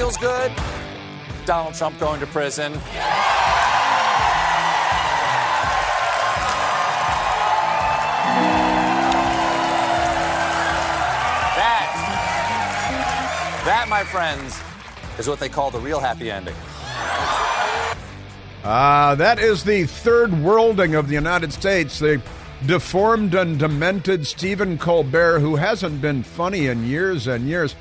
feels good? Donald Trump going to prison. That, my friends, is what they call the real happy ending. That is the third worlding of the United States. The deformed and demented Stephen Colbert, who hasn't been funny in years and years,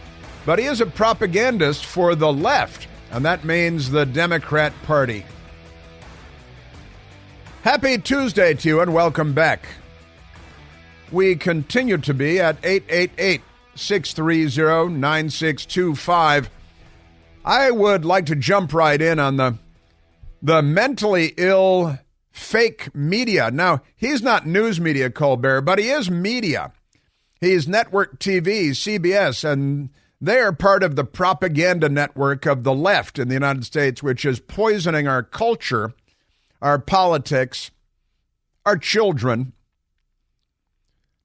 but he is a propagandist for the left, and that means the Democrat Party. Happy Tuesday to you, and welcome back. We continue to be at 888-630-9625. I would like to jump right in on the mentally ill fake media. Now, he's not news media, Colbert, but he is media. He's network TV, CBS, and they are part of the propaganda network of the left in the United States, which is poisoning our culture, our politics, our children,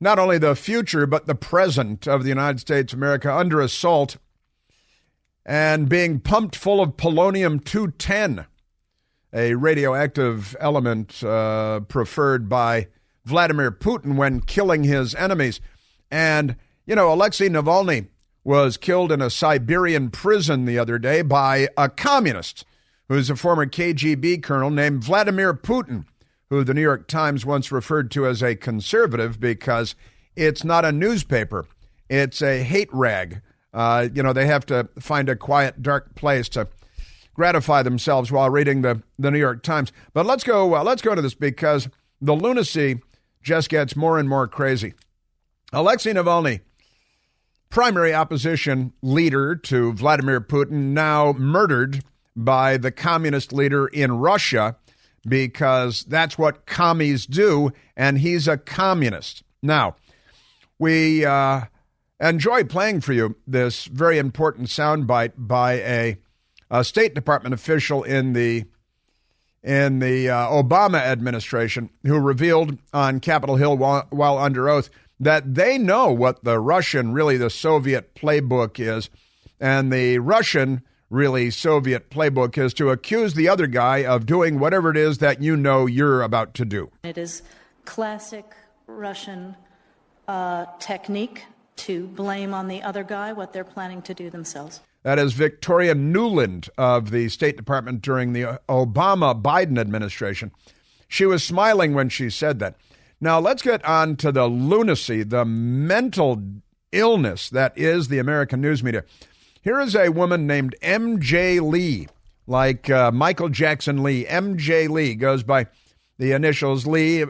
not only the future, but the present of the United States of America under assault and being pumped full of polonium-210, a radioactive element preferred by Vladimir Putin when killing his enemies. And, you know, Alexi Navalny was killed in a Siberian prison the other day by a communist who's a former KGB colonel named Vladimir Putin, who the New York Times once referred to as a conservative because it's not a newspaper. It's a hate rag. They have to find a quiet, dark place to gratify themselves while reading the New York Times. But let's go to this because the lunacy just gets more and more crazy. Alexei Navalny, primary opposition leader to Vladimir Putin, now murdered by the communist leader in Russia because that's what commies do, and he's a communist. Now, we enjoy playing for you this very important soundbite by a State Department official in the Obama administration who revealed on Capitol Hill while under oath that they know what the Russian, really the Soviet playbook is, and the Russian, really Soviet playbook is to accuse the other guy of doing whatever it is that you know you're about to do. It is classic Russian technique to blame on the other guy what they're planning to do themselves. That is Victoria Nuland of the State Department during the Obama-Biden administration. She was smiling when she said that. Now, let's get on to the lunacy, the mental illness that is the American news media. Here is a woman named M.J. Lee, like Michael Jackson Lee. M.J. Lee goes by the initials Lee.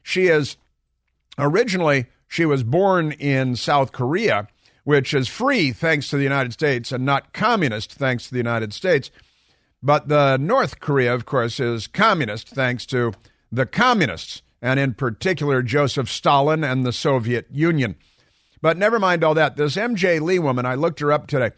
She was born in South Korea, which is free thanks to the United States and not communist thanks to the United States. But the North Korea, of course, is communist thanks to the communists, and in particular Joseph Stalin and the Soviet Union. But never mind all that. This M.J. Lee woman, I looked her up today,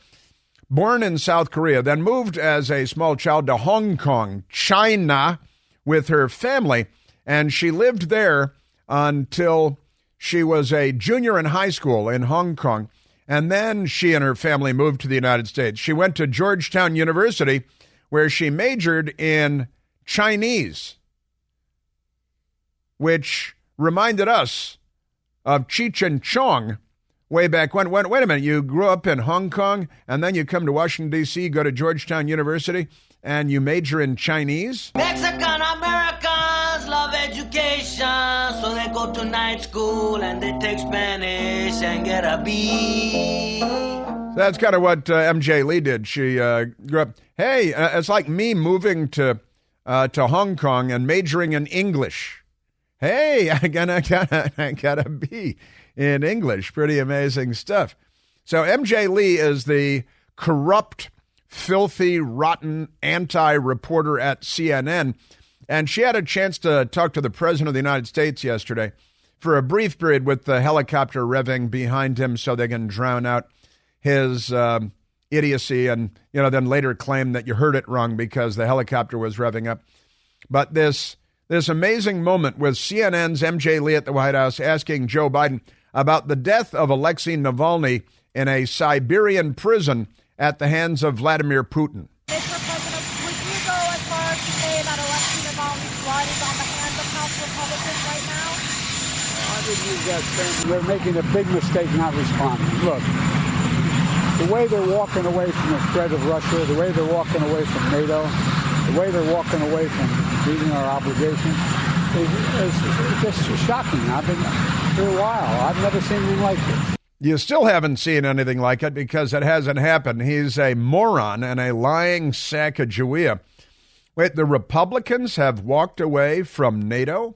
born in South Korea, then moved as a small child to Hong Kong, China, with her family, and she lived there until she was a junior in high school in Hong Kong, and then she and her family moved to the United States. She went to Georgetown University, where she majored in Chinese, which reminded us of Cheech and Chong way back when. Wait a minute, you grew up in Hong Kong, and then you come to Washington, D.C., go to Georgetown University, and you major in Chinese? Mexican Americans love education, so they go to night school and they take Spanish and get a B. That's kind of what M.J. Lee did. She grew up. Hey, it's like me moving to Hong Kong and majoring in English. Hey, I got a B in English. Pretty amazing stuff. So M.J. Lee is the corrupt, filthy, rotten anti-reporter at CNN, and she had a chance to talk to the President of the United States yesterday for a brief period with the helicopter revving behind him so they can drown out his idiocy and, then later claim that you heard it wrong because the helicopter was revving up. But this amazing moment with CNN's M.J. Lee at the White House asking Joe Biden about the death of Alexei Navalny in a Siberian prison at the hands of Vladimir Putin. Mr. President, would you go as far as to say that Alexi Navalny's blood is on the hands of House Republicans right now? I didn't use that term. They're making a big mistake not responding. Look, the way they're walking away from the threat of Russia, the way they're walking away from NATO, the way they're walking away from meeting our obligations is just shocking. I've been here a while. I've never seen anything like this. You still haven't seen anything like it because it hasn't happened. He's a moron and a lying Sacagawea. Wait, the Republicans have walked away from NATO?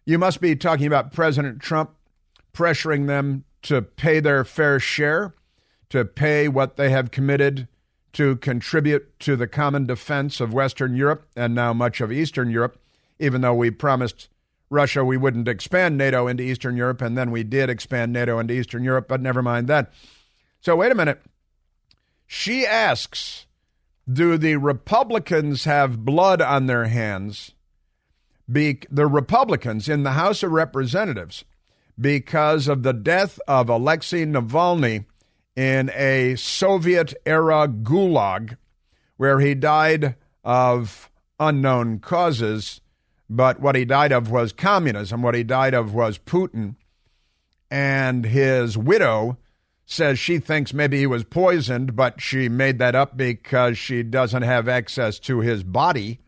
You must be talking about President Trump pressuring them to pay their fair share, to pay what they have committed to contribute to the common defense of Western Europe and now much of Eastern Europe, even though we promised Russia we wouldn't expand NATO into Eastern Europe, and then we did expand NATO into Eastern Europe, but never mind that. So wait a minute. She asks, do the Republicans have blood on their hands? The Republicans in the House of Representatives, because of the death of Alexi Navalny in a Soviet-era gulag where he died of unknown causes. But what he died of was communism. What he died of was Putin. And his widow says she thinks maybe he was poisoned, but she made that up because she doesn't have access to his body.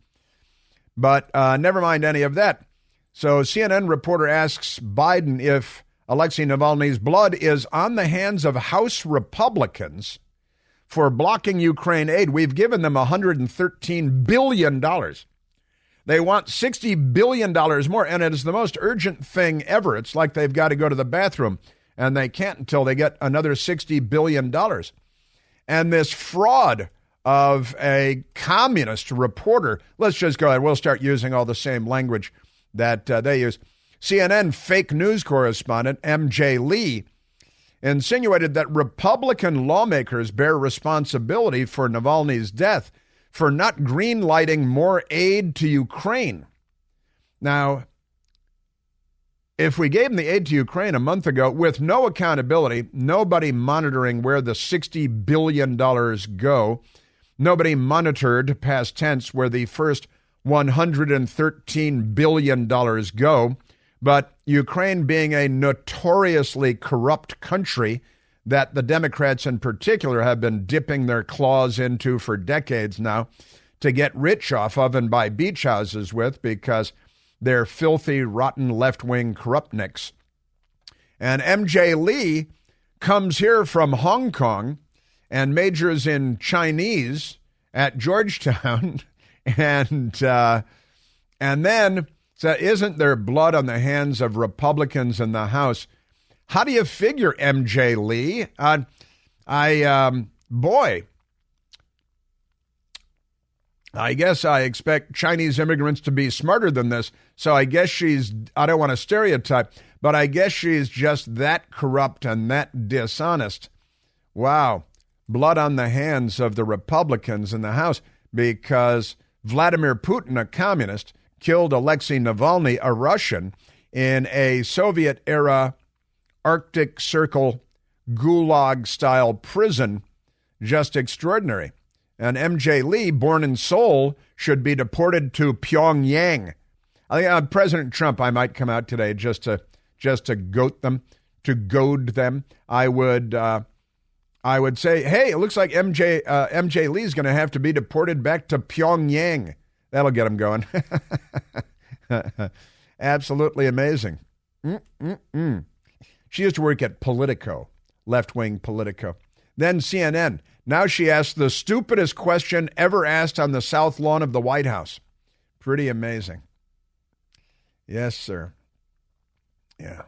But never mind any of that. So CNN reporter asks Biden if Alexei Navalny's blood is on the hands of House Republicans for blocking Ukraine aid. We've given them $113 billion. They want $60 billion more, and it is the most urgent thing ever. It's like they've got to go to the bathroom, and they can't until they get another $60 billion. And this fraud of a communist reporter, let's just go ahead. We'll start using all the same language that they use. CNN fake news correspondent MJ Lee insinuated that Republican lawmakers bear responsibility for Navalny's death for not green-lighting more aid to Ukraine. Now, if we gave them the aid to Ukraine a month ago with no accountability, nobody monitoring where the $60 billion go, nobody monitored, past tense, where the first $113 billion go, but Ukraine being a notoriously corrupt country that the Democrats in particular have been dipping their claws into for decades now to get rich off of and buy beach houses with because they're filthy, rotten, left-wing corruptniks. And MJ Lee comes here from Hong Kong and majors in Chinese at Georgetown and then said, isn't there blood on the hands of Republicans in the House? How do you figure, MJ Lee? I guess I expect Chinese immigrants to be smarter than this. So I guess I don't want to stereotype, but I guess she's just that corrupt and that dishonest. Wow. Blood on the hands of the Republicans in the House because Vladimir Putin, a communist, killed Alexei Navalny, a Russian, in a Soviet-era Arctic Circle gulag-style prison. Just extraordinary. And MJ Lee, born in Seoul, should be deported to Pyongyang. I think President Trump, I might come out today just to goad them. I would say, hey, it looks like MJ Lee's going to have to be deported back to Pyongyang. That'll get him going. Absolutely amazing. She used to work at Politico, left-wing Politico. Then CNN. Now she asked the stupidest question ever asked on the South Lawn of the White House. Pretty amazing. Yes, sir. Yeah.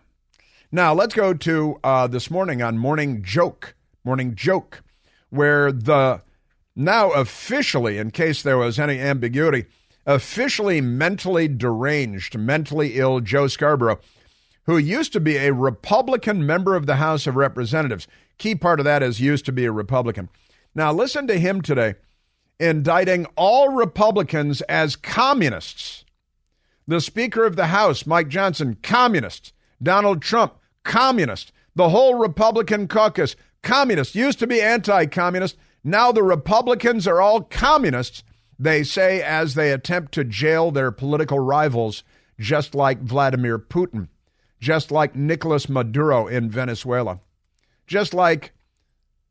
Now let's go to this morning on Morning Joke, where the now officially, in case there was any ambiguity, officially mentally deranged, mentally ill Joe Scarborough, who used to be a Republican member of the House of Representatives. Key part of that is used to be a Republican. Now listen to him today, indicting all Republicans as communists. The Speaker of the House, Mike Johnson, communist. Donald Trump, communist. The whole Republican caucus, communist, used to be anti-communist. Now the Republicans are all communists, they say, as they attempt to jail their political rivals, just like Vladimir Putin, just like Nicolas Maduro in Venezuela, just like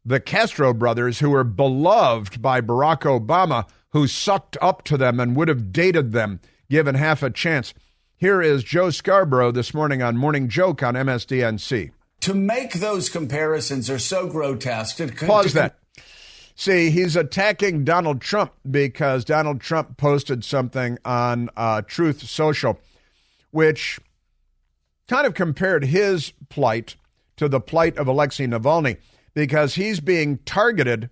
the Castro brothers, who were beloved by Barack Obama, who sucked up to them and would have dated them given half a chance. Here is Joe Scarborough this morning on Morning Joke on MSDNC. To make those comparisons are so grotesque. Pause that. See, he's attacking Donald Trump because Donald Trump posted something on Truth Social, which kind of compared his plight to the plight of Alexi Navalny, because he's being targeted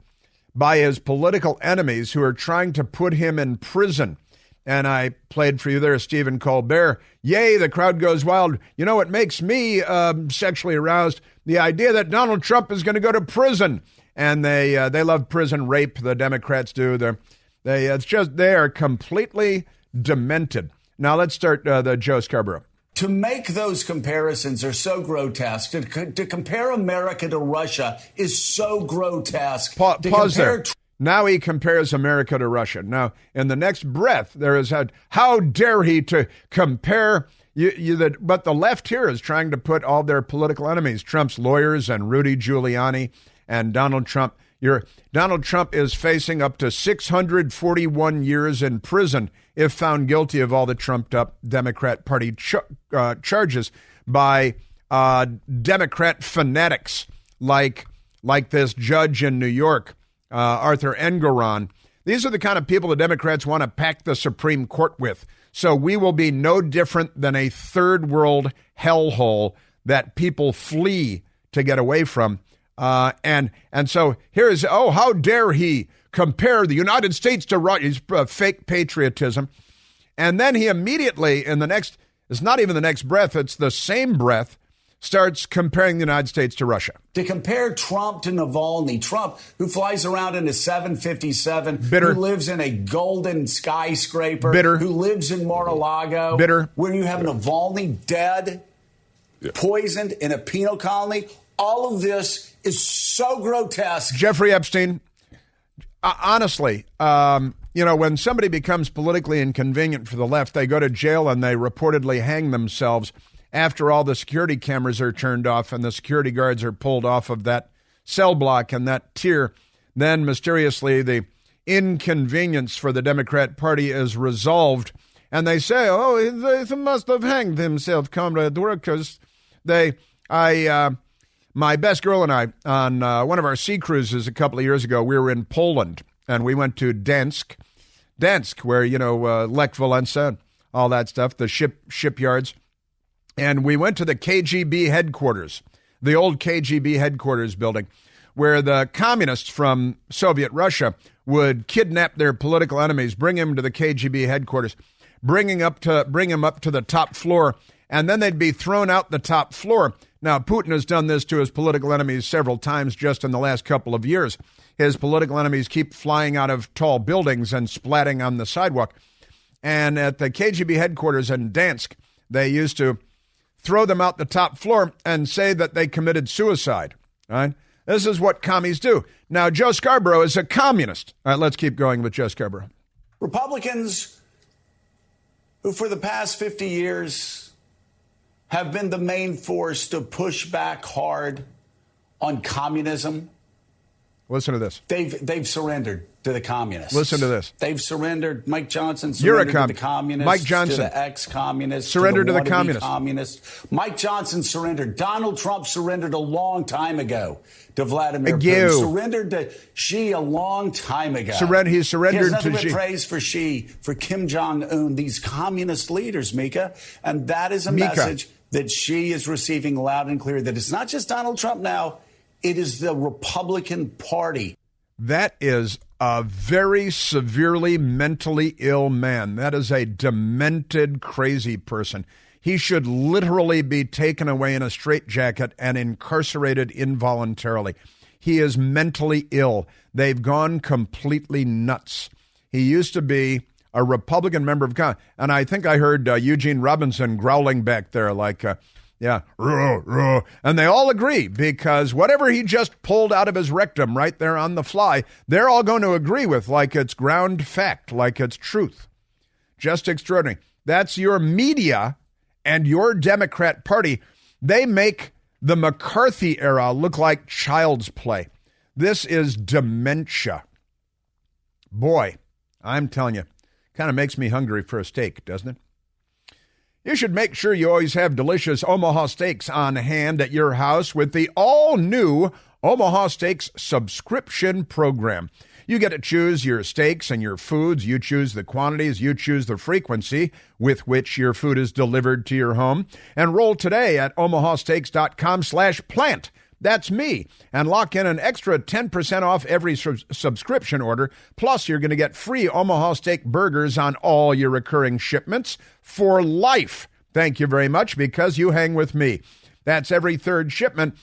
by his political enemies who are trying to put him in prison. And I played for you there, Stephen Colbert. Yay, the crowd goes wild. You know what makes me sexually aroused? The idea that Donald Trump is going to go to prison. And they love prison rape, the Democrats do. They are completely demented. Now let's start the Joe Scarborough. To make those comparisons are so grotesque. To compare America to Russia is so grotesque. Pause there. Now he compares America to Russia. Now, in the next breath, there is how dare he to compare but the left here is trying to put all their political enemies, Trump's lawyers and Rudy Giuliani and Donald Trump. Donald Trump is facing up to 641 years in prison if found guilty of all the trumped-up Democrat Party charges by Democrat fanatics like this judge in New York, Arthur Engoron. These are the kind of people the Democrats want to pack the Supreme Court with. So we will be no different than a third world hellhole that people flee to get away from. And so here is, how dare he compare the United States to Russia? He's fake patriotism. And then he immediately, it's not even the next breath, it's the same breath, starts comparing the United States to Russia. To compare Trump to Navalny, Trump, who flies around in a 757, bitter, who lives in a golden skyscraper, bitter, who lives in Mar-a-Lago, bitter, where you have Navalny dead, poisoned in a penal colony. All of this is so grotesque. Jeffrey Epstein, honestly, when somebody becomes politically inconvenient for the left, they go to jail and they reportedly hang themselves after all the security cameras are turned off and the security guards are pulled off of that cell block and that tier. Then mysteriously the inconvenience for the Democrat Party is resolved. And they say, they must have hanged himself, comrade workers. My best girl and I, on one of our sea cruises a couple of years ago, we were in Poland, and we went to Dansk, where, Lech Walesa, all that stuff, the shipyards. And we went to the KGB headquarters, the old KGB headquarters building, where the communists from Soviet Russia would kidnap their political enemies, bring him to the KGB headquarters, bring him up to the top floor, and then they'd be thrown out the top floor. Now, Putin has done this to his political enemies several times just in the last couple of years. His political enemies keep flying out of tall buildings and splatting on the sidewalk. And at the KGB headquarters in Dansk, they used to throw them out the top floor and say that they committed suicide. All right? This is what commies do. Now, Joe Scarborough is a communist. All right, let's keep going with Joe Scarborough. Republicans who for the past 50 years have been the main force to push back hard on communism. Listen to this. They've surrendered to the communists. Listen to this. They've surrendered. Mike Johnson surrendered to the communists. Mike Johnson. To the ex-communists. Surrendered to the communists. communists. Mike Johnson surrendered. Donald Trump surrendered a long time ago to Vladimir Putin. Surrendered to Xi a long time ago. He surrendered to Xi. He has nothing but praise for Xi, for Kim Jong-un, these communist leaders, Mika. And that is a message that Xi is receiving loud and clear, that it's not just Donald Trump now. It is the Republican Party. That is a very severely mentally ill man. That is a demented, crazy person. He should literally be taken away in a straitjacket and incarcerated involuntarily. He is mentally ill. They've gone completely nuts. He used to be a Republican member of Congress, and I think I heard Eugene Robinson growling back there like, Yeah. And they all agree because whatever he just pulled out of his rectum right there on the fly, they're all going to agree with like it's ground fact, like it's truth. Just extraordinary. That's your media and your Democrat Party. They make the McCarthy era look like child's play. This is dementia. Boy, I'm telling you, kind of makes me hungry for a steak, doesn't it? You should make sure you always have delicious Omaha steaks on hand at your house with the all-new Omaha Steaks subscription program. You get to choose your steaks and your foods. You choose the quantities. You choose the frequency with which your food is delivered to your home. Enroll today at omahasteaks.com/plant. That's me. And lock in an extra 10% off every subscription order. Plus, you're going to get free Omaha Steak burgers on all your recurring shipments for life. Thank you very much because you hang with me. That's every third shipment.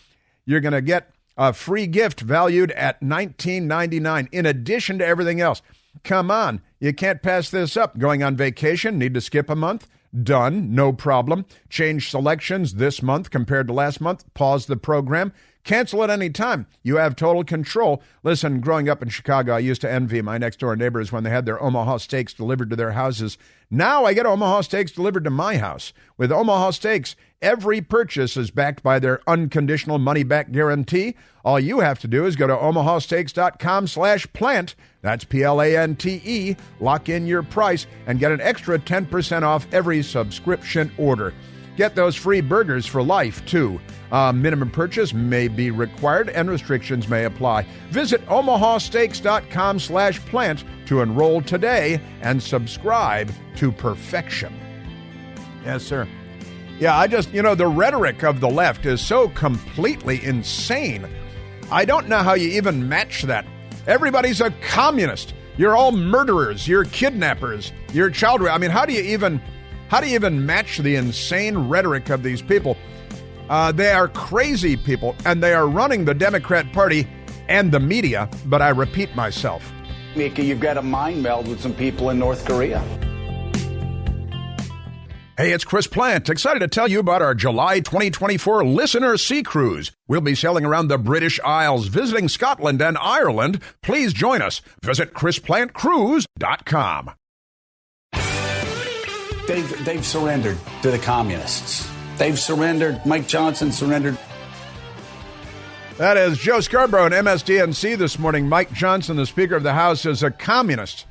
You're going to get a free gift valued at $19.99 in addition to everything else. Come on. You can't pass this up. Going on vacation? Need to skip a month? Done. No problem. Change selections this month compared to last month. Pause the program. Cancel at any time. You have total control. Listen, growing up in Chicago, I used to envy my next-door neighbors when they had their Omaha Steaks delivered to their houses. Now I get Omaha Steaks delivered to my house. With Omaha Steaks, every purchase is backed by their unconditional money-back guarantee. All you have to do is go to omahasteaks.com/plant. That's PLANTE. Lock in your price and get an extra 10% off every subscription order. Get those free burgers for life, too. Minimum purchase may be required and restrictions may apply. Visit omahasteaks.com/plant to enroll today and subscribe to perfection. Yes, sir. Yeah, the rhetoric of the left is so completely insane. I don't know how you even match that. Everybody's a communist. You're all murderers. You're kidnappers. You're child. I mean, how do you even match the insane rhetoric of these people? They are crazy people, and they are running the Democrat Party and the media, but I repeat myself. Mika, you've got a mind meld with some people in North Korea. Hey, it's Chris Plant, excited to tell you about our July 2024 Listener Sea Cruise. We'll be sailing around the British Isles, visiting Scotland and Ireland. Please join us. Visit ChrisPlantCruise.com. They've surrendered to the communists. They've surrendered. Mike Johnson surrendered. That is Joe Scarborough and MSDNC this morning. Mike Johnson, the Speaker of the House, is a communist.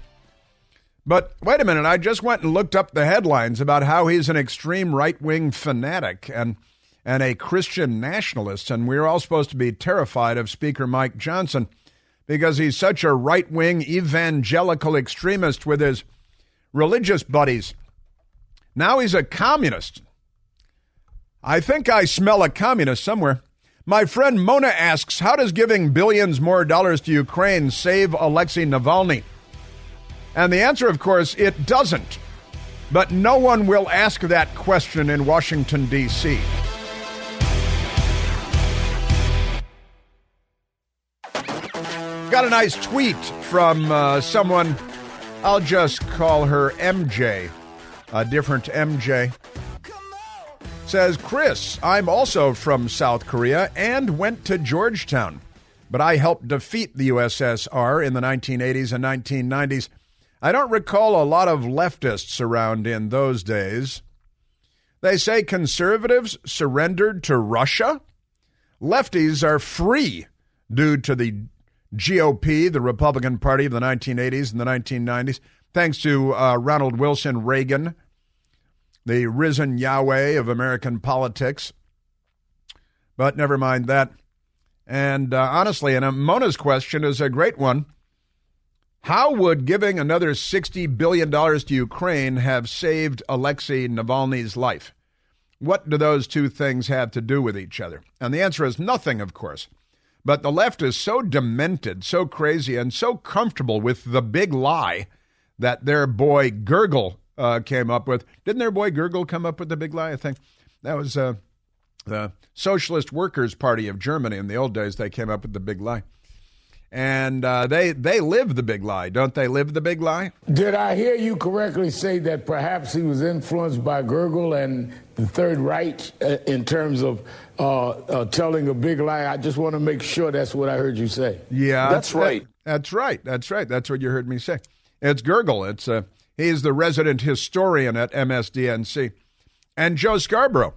But wait a minute, I just went and looked up the headlines about how he's an extreme right-wing fanatic and a Christian nationalist, and we're all supposed to be terrified of Speaker Mike Johnson because he's such a right-wing evangelical extremist with his religious buddies. Now he's a communist. I think I smell a communist somewhere. My friend Mona asks, how does giving billions more dollars to Ukraine save Alexi Navalny? And the answer, of course, it doesn't. But no one will ask that question in Washington, D.C. Got a nice tweet from someone, I'll just call her MJ, a different MJ. Says, Chris, I'm also from South Korea and went to Georgetown, but I helped defeat the USSR in the 1980s and 1990s. I don't recall a lot of leftists around in those days. They say conservatives surrendered to Russia. Lefties are free due to the GOP, the Republican Party of the 1980s and the 1990s, thanks to Ronald Wilson Reagan, the risen Yahweh of American politics. But never mind that. And honestly, and Mona's question is a great one. How would giving another $60 billion to Ukraine have saved Alexei Navalny's life? What do those two things have to do with each other? And the answer is nothing, of course. But the left is so demented, so crazy, and so comfortable with the big lie that their boy Gurgel came up with. Didn't their boy Gurgel come up with the big lie? I think that was the Socialist Workers' Party of Germany. In the old days, they came up with the big lie. And they live the big lie. Don't they live the big lie? Did I hear you correctly say that perhaps he was influenced by Gurgel and the Third Reich in terms of telling a big lie. I just want to make sure that's what I heard you say. Yeah, that's right. That's right. That's right. That's what you heard me say. It's Gergel. He's the resident historian at MSDNC. And Joe Scarborough,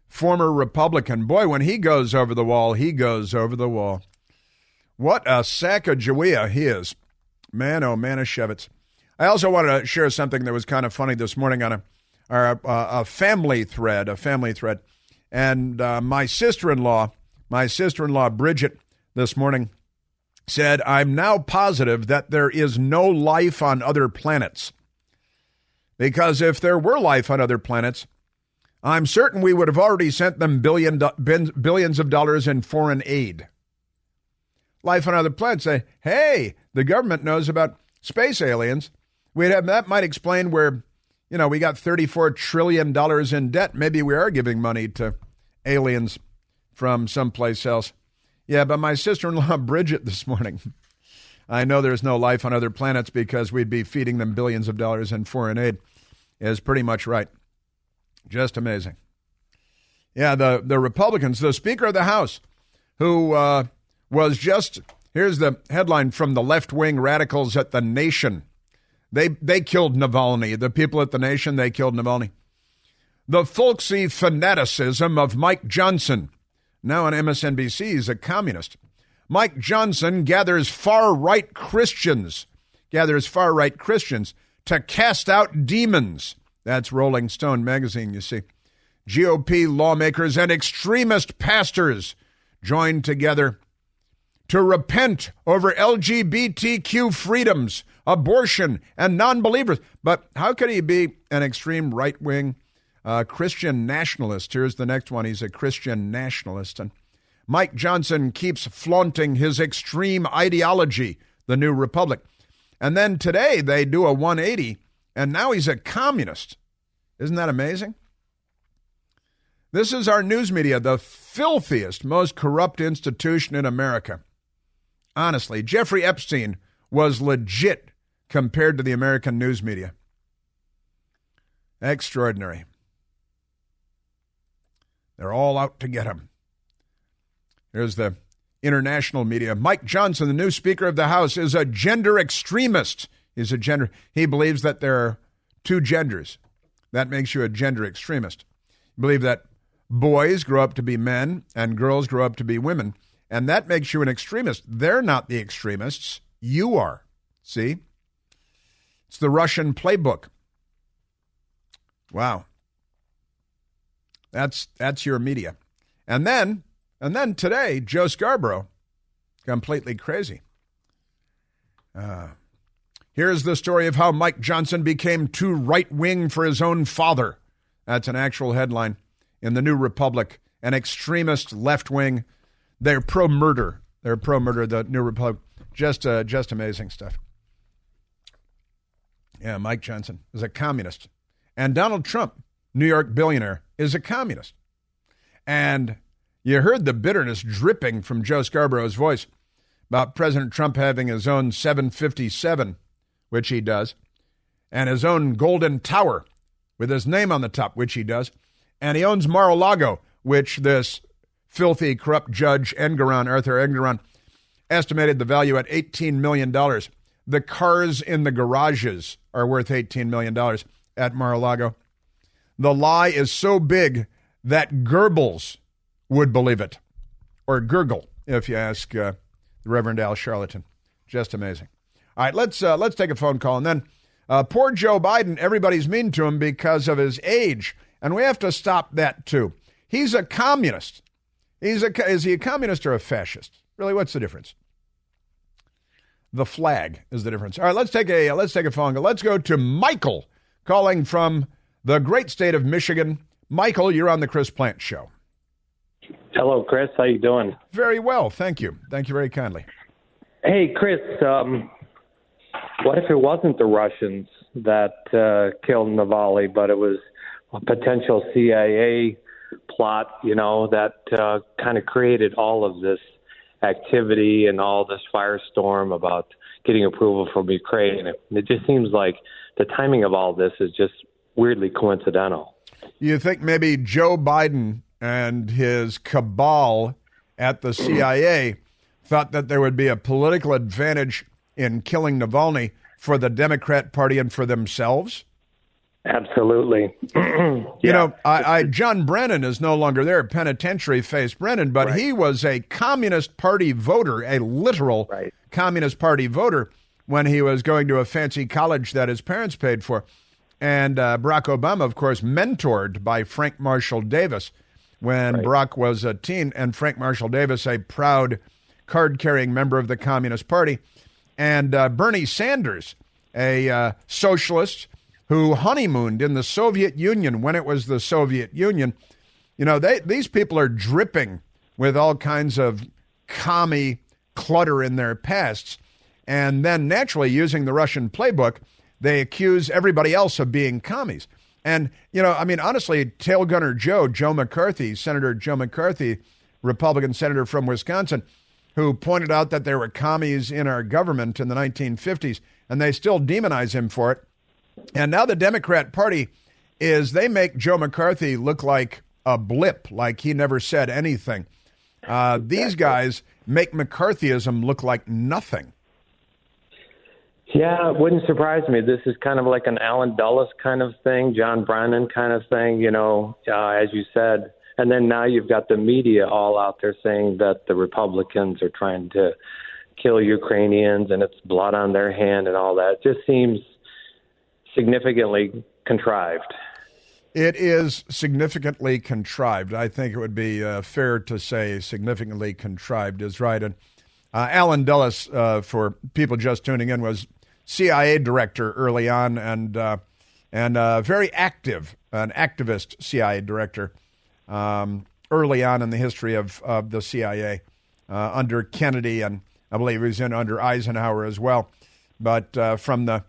former Republican. Boy, when he goes over the wall, he goes over the wall. What a sack of Jawea he is. Man, oh, Manischewitz. I also wanted to share something that was kind of funny this morning on a family thread, And my sister-in-law, Bridget, this morning said, I'm now positive that there is no life on other planets. Because if there were life on other planets, I'm certain we would have already sent them billions of dollars in foreign aid. Life on other planets say, hey, the government knows about space aliens. That might explain where, we got $34 trillion in debt. Maybe we are giving money to aliens from someplace else. Yeah, but my sister-in-law, Bridget, this morning, I know there's no life on other planets because we'd be feeding them billions of dollars in foreign aid, is pretty much right. Just amazing. Yeah, the Republicans, the Speaker of the House, who was just, here's the headline from the left-wing radicals at The Nation. They killed Navalny. The people at The Nation, they killed Navalny. The folksy fanaticism of Mike Johnson. Now on MSNBC, he's a communist. Mike Johnson gathers far-right Christians to cast out demons. That's Rolling Stone magazine, you see. GOP lawmakers and extremist pastors joined together to repent over LGBTQ freedoms, abortion, and non-believers. But how could he be an extreme right-wing Christian nationalist? Here's the next one. He's a Christian nationalist. And Mike Johnson keeps flaunting his extreme ideology, the New Republic. And then today they do a 180, and now he's a communist. Isn't that amazing? This is our news media, the filthiest, most corrupt institution in America. Honestly, Jeffrey Epstein was legit compared to the American news media. Extraordinary. They're all out to get him. Here's the international media. Mike Johnson, the new Speaker of the House, is a gender extremist. He believes that there are two genders. That makes you a gender extremist. You believe that boys grow up to be men and girls grow up to be women, and that makes you an extremist. They're not the extremists. You are. See? It's the Russian playbook. Wow. That's your media. And then today, Joe Scarborough, completely crazy. Here's the story of how Mike Johnson became too right-wing for his own father. That's an actual headline in the New Republic. An extremist left-wing. They're pro-murder. The New Republic. Just amazing stuff. Yeah, Mike Johnson is a communist. And Donald Trump, New York billionaire, is a communist. And you heard the bitterness dripping from Joe Scarborough's voice about President Trump having his own 757, which he does, and his own Golden Tower with his name on the top, which he does. And he owns Mar-a-Lago, which this filthy, corrupt judge, Arthur Engeron, estimated the value at $18 million. The cars in the garages are worth $18 million at Mar-a-Lago. The lie is so big that Goebbels would believe it. Or Gurgle, if you ask the Reverend Al Charlatan. Just amazing. All right, let's take a phone call. And then poor Joe Biden, everybody's mean to him because of his age. And we have to stop that, too. He's a communist. Is he a communist or a fascist? Really, what's the difference? The flag is the difference. All right, let's take a phone call. Let's go to Michael, calling from the great state of Michigan. Michael, you're on the Chris Plant Show. Hello, Chris. How you doing? Very well, thank you. Thank you very kindly. Hey, Chris, what if it wasn't the Russians that killed Navalny, but it was a potential CIA plot, that kind of created all of this activity and all this firestorm about getting approval from Ukraine? It just seems like the timing of all this is just weirdly coincidental. You think maybe Joe Biden and his cabal at the CIA thought that there would be a political advantage in killing Navalny for the Democrat Party and for themselves? Absolutely. You know, John Brennan is no longer there, penitentiary-faced Brennan, but he was a Communist Party voter, a literal Communist Party voter, when he was going to a fancy college that his parents paid for. And Barack Obama, of course, mentored by Frank Marshall Davis when Barack was a teen, and Frank Marshall Davis, a proud card-carrying member of the Communist Party. And Bernie Sanders, a socialist who honeymooned in the Soviet Union when it was the Soviet Union. You know, these people are dripping with all kinds of commie clutter in their pasts. And then naturally, using the Russian playbook, they accuse everybody else of being commies. And, you know, I mean, honestly, Tail Gunner Joe McCarthy, Senator Joe McCarthy, Republican senator from Wisconsin, who pointed out that there were commies in our government in the 1950s, and they still demonize him for it. And now the Democrat Party they make Joe McCarthy look like a blip, like he never said anything. These guys make McCarthyism look like nothing. Yeah, it wouldn't surprise me. This is kind of like an Alan Dulles kind of thing, John Brennan kind of thing, you know, as you said. And then now you've got the media all out there saying that the Republicans are trying to kill Ukrainians and it's blood on their hand and all that. It just seems significantly contrived. It is significantly contrived. I think it would be fair to say significantly contrived is right. And Alan Dulles, for people just tuning in, was CIA director early on and very active, an activist CIA director early on in the history of the CIA under Kennedy, and I believe he was under Eisenhower as well. But from the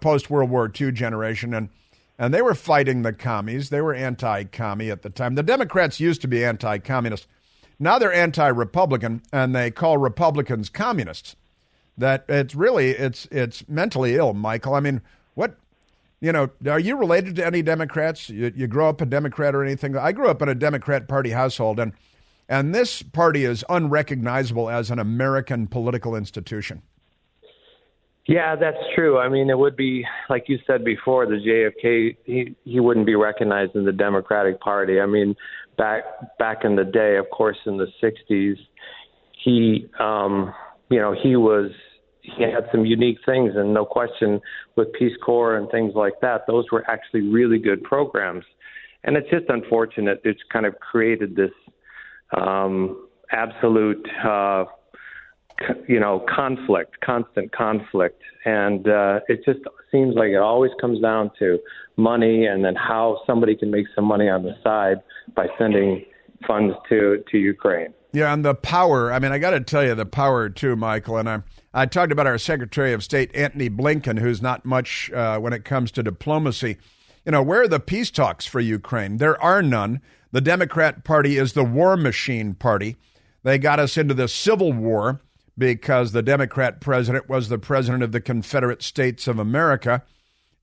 post-World War II generation, and they were fighting the commies. They were anti-commie at the time. The Democrats used to be anti-communist. Now they're anti-Republican, and they call Republicans communists. That it's mentally ill, Michael. I mean, are you related to any Democrats? You grow up a Democrat or anything? I grew up in a Democrat Party household, and this party is unrecognizable as an American political institution. Yeah, that's true. I mean, it would be, like you said before, the JFK, he wouldn't be recognized in the Democratic Party. I mean, back in the day, of course, in the 60s, he had some unique things, and no question with Peace Corps and things like that, those were actually really good programs. And it's just unfortunate. It's kind of created this absolute constant conflict. And it just seems like it always comes down to money and then how somebody can make some money on the side by sending funds to Ukraine. Yeah, and the power. I mean, I got to tell you, the power too, Michael. And I talked about our Secretary of State, Antony Blinken, who's not much when it comes to diplomacy. You know, where are the peace talks for Ukraine? There are none. The Democrat Party is the war machine party. They got us into the Civil War because the Democrat president was the president of the Confederate States of America,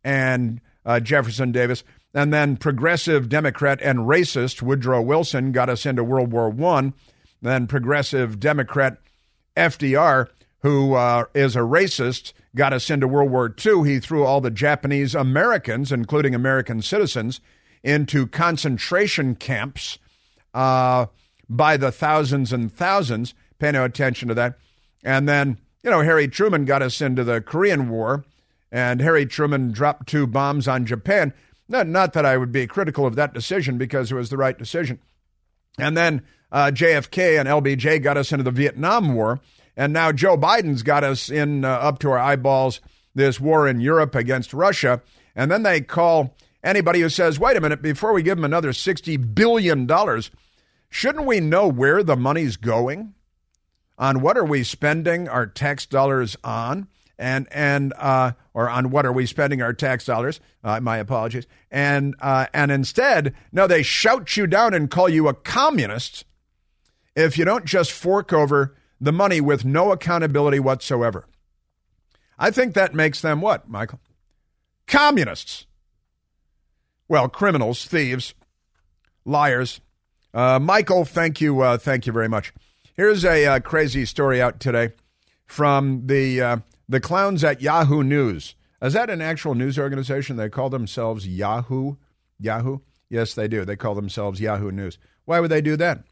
and Jefferson Davis. And then progressive Democrat and racist Woodrow Wilson got us into World War I. Then progressive Democrat FDR, who is a racist, got us into World War II. He threw all the Japanese Americans, including American citizens, into concentration camps by the thousands and thousands. Pay no attention to that. And then, Harry Truman got us into the Korean War, and Harry Truman dropped 2 bombs on Japan. Not that I would be critical of that decision, because it was the right decision. And then JFK and LBJ got us into the Vietnam War. And now Joe Biden's got us in up to our eyeballs, this war in Europe against Russia. And then they call anybody who says, wait a minute, before we give them another $60 billion, shouldn't we know where the money's going? On what are we spending our tax dollars on? Or on what are we spending our tax dollars? My apologies. And instead, no, they shout you down and call you a communist if you don't just fork over the money with no accountability whatsoever. I think that makes them what, Michael? Communists. Well, criminals, thieves, liars. Michael, thank you very much. Here's a crazy story out today from the clowns at Yahoo News. Is that an actual news organization? They call themselves Yahoo? Yahoo? Yes, they do. They call themselves Yahoo News. Why would they do that?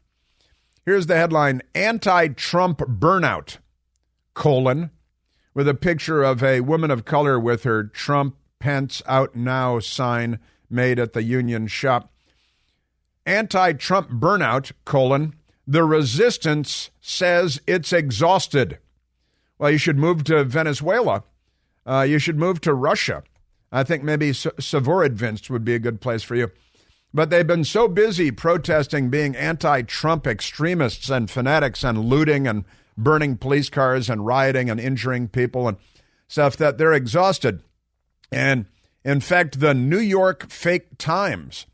Here's the headline, Anti-Trump Burnout, with a picture of a woman of color with her Trump Pence Out Now sign made at the Union shop. Anti-Trump burnout, the resistance says it's exhausted. Well, you should move to Venezuela. You should move to Russia. I think maybe Severodvinsk would be a good place for you. But they've been so busy protesting being anti-Trump extremists and fanatics and looting and burning police cars and rioting and injuring people and stuff that they're exhausted. And in fact, the New York Fake Times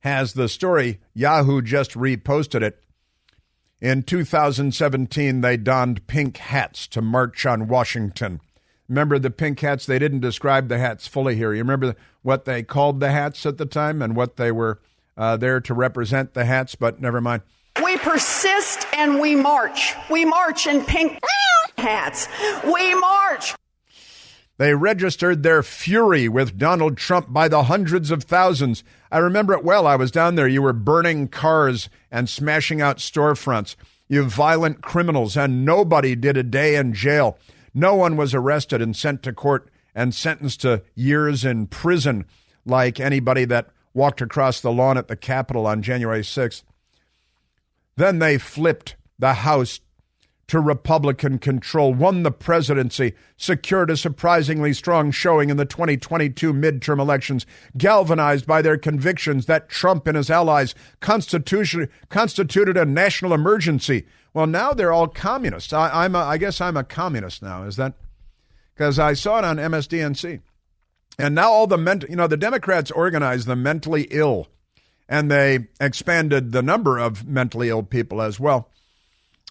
has the story. Yahoo just reposted it. In 2017, they donned pink hats to march on Washington. Remember the pink hats? They didn't describe the hats fully here. You remember what they called the hats at the time and what they were there to represent the hats, but never mind. We persist and we march. We march in pink hats. We march. They registered their fury with Donald Trump by the hundreds of thousands. I remember it well. I was down there. You were burning cars and smashing out storefronts. You violent criminals, and nobody did a day in jail. No one was arrested and sent to court and sentenced to years in prison like anybody that walked across the lawn at the Capitol on January 6th. Then they flipped the House to Republican control, won the presidency, secured a surprisingly strong showing in the 2022 midterm elections, galvanized by their convictions that Trump and his allies constituted a national emergency. Well, now they're all communists. I guess I'm a communist now, is that? Because I saw it on MSDNC. And now all the Democrats organized the mentally ill, and they expanded the number of mentally ill people as well.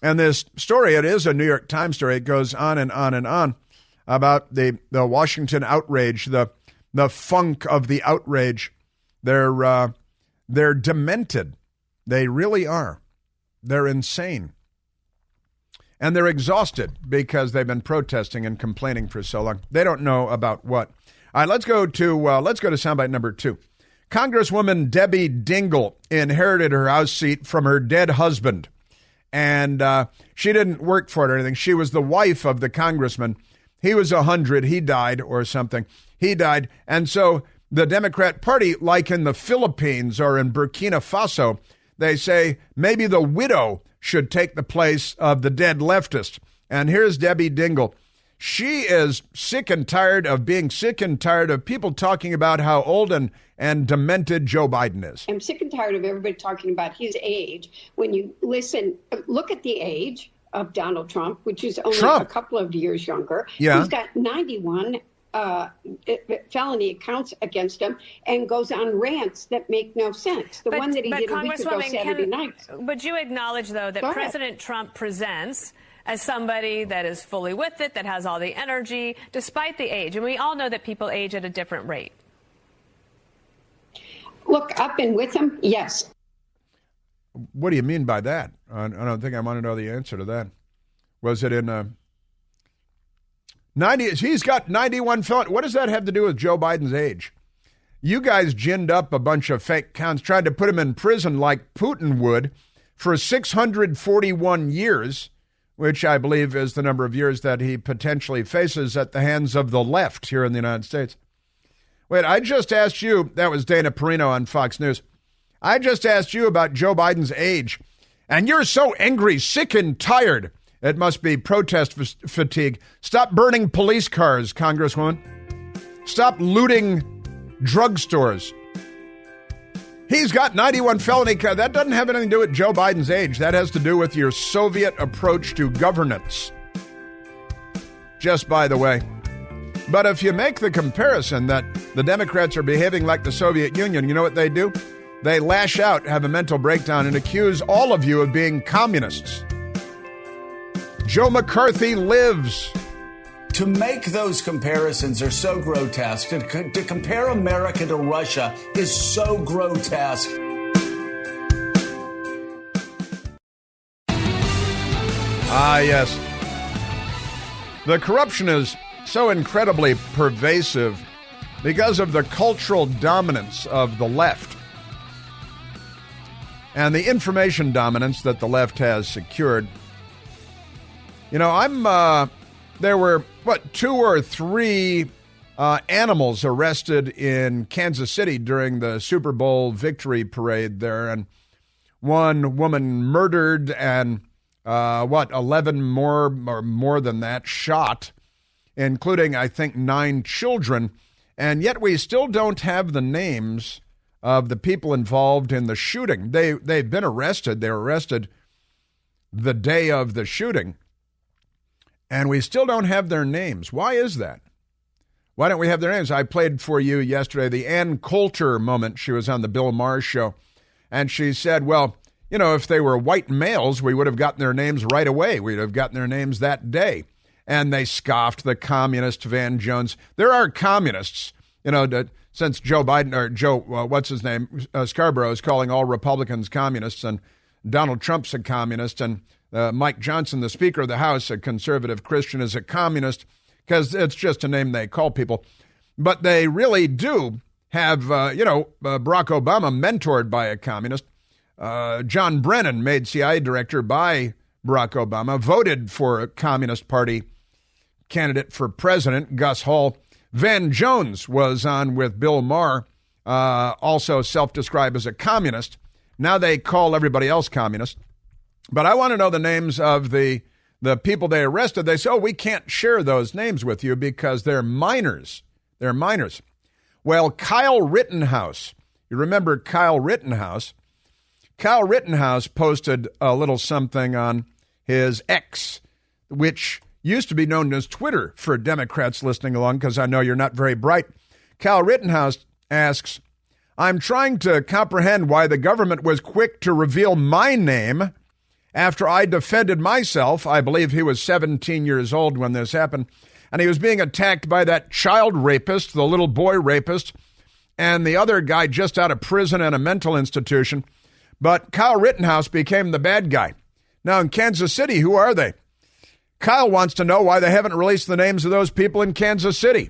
And this story, it is a New York Times story. It goes on and on and on about the Washington outrage, the funk of the outrage. They're demented. They really are. They're insane. And they're exhausted because they've been protesting and complaining for so long. They don't know about what. All right, let's go to soundbite number 2. Congresswoman Debbie Dingell inherited her House seat from her dead husband. And she didn't work for it or anything. She was the wife of the congressman. He was 100. He died or something. He died. And so the Democrat Party, like in the Philippines or in Burkina Faso, they say maybe the widow should take the place of the dead leftist. And here's Debbie Dingell. She is sick and tired of being sick and tired of people talking about how old and demented Joe Biden is. I'm sick and tired of everybody talking about his age. When you look at the age of Donald Trump, which is only a couple of years younger. Yeah. He's got 91 felony counts against him and goes on rants that make no sense. The one that he did a week ago Saturday night. Would you acknowledge, though, that President Trump presents as somebody that is fully with it, that has all the energy, despite the age? And we all know that people age at a different rate. Look, I've been with him, yes. What do you mean by that? I don't think I want to know the answer to that. Was it in 90? He's got 91 felonies. What does that have to do with Joe Biden's age? You guys ginned up a bunch of fake counts, tried to put him in prison like Putin would for 641 years, which I believe is the number of years that he potentially faces at the hands of the left here in the United States. Wait, I just asked you, that was Dana Perino on Fox News. I just asked you about Joe Biden's age, and you're so angry, sick and tired. It must be protest fatigue. Stop burning police cars, Congresswoman. Stop looting drugstores. He's got 91 felony counts. That doesn't have anything to do with Joe Biden's age. That has to do with your Soviet approach to governance. Just by the way. But if you make the comparison that the Democrats are behaving like the Soviet Union, you know what they do? They lash out, have a mental breakdown, and accuse all of you of being communists. Joe McCarthy lives. To make those comparisons are so grotesque. To compare America to Russia is so grotesque. Ah, yes. The corruption is so incredibly pervasive because of the cultural dominance of the left and the information dominance that the left has secured. You know, there were, 2 or 3 animals arrested in Kansas City during the Super Bowl victory parade there, and one woman murdered and 11 more or more than that shot, including, I think, 9 children. And yet we still don't have the names of the people involved in the shooting. They've been arrested. They were arrested the day of the shooting. And we still don't have their names. Why is that? Why don't we have their names? I played for you yesterday the Ann Coulter moment. She was on the Bill Maher show. And she said, well, you know, if they were white males, we would have gotten their names right away. We'd have gotten their names that day. And they scoffed the communist Van Jones. There are communists, you know, since Joe Biden, or Scarborough is calling all Republicans communists, and Donald Trump's a communist, and Mike Johnson, the Speaker of the House, a conservative Christian, is a communist, because it's just a name they call people. But they really do have, Barack Obama mentored by a communist. John Brennan, made CIA director by Barack Obama, voted for a Communist Party candidate for president, Gus Hall. Van Jones was on with Bill Maher, also self-described as a communist. Now they call everybody else communist. But I want to know the names of the people they arrested. They say, oh, we can't share those names with you because they're minors. They're minors. Well, Kyle Rittenhouse, you remember Kyle Rittenhouse? Kyle Rittenhouse posted a little something on his X, which used to be known as Twitter for Democrats listening along, because I know you're not very bright. Kyle Rittenhouse asks, I'm trying to comprehend why the government was quick to reveal my name after I defended myself. I believe he was 17 years old when this happened, and he was being attacked by that child rapist, the little boy rapist, and the other guy just out of prison and a mental institution. But Kyle Rittenhouse became the bad guy. Now in Kansas City, who are they? Kyle wants to know why they haven't released the names of those people in Kansas City.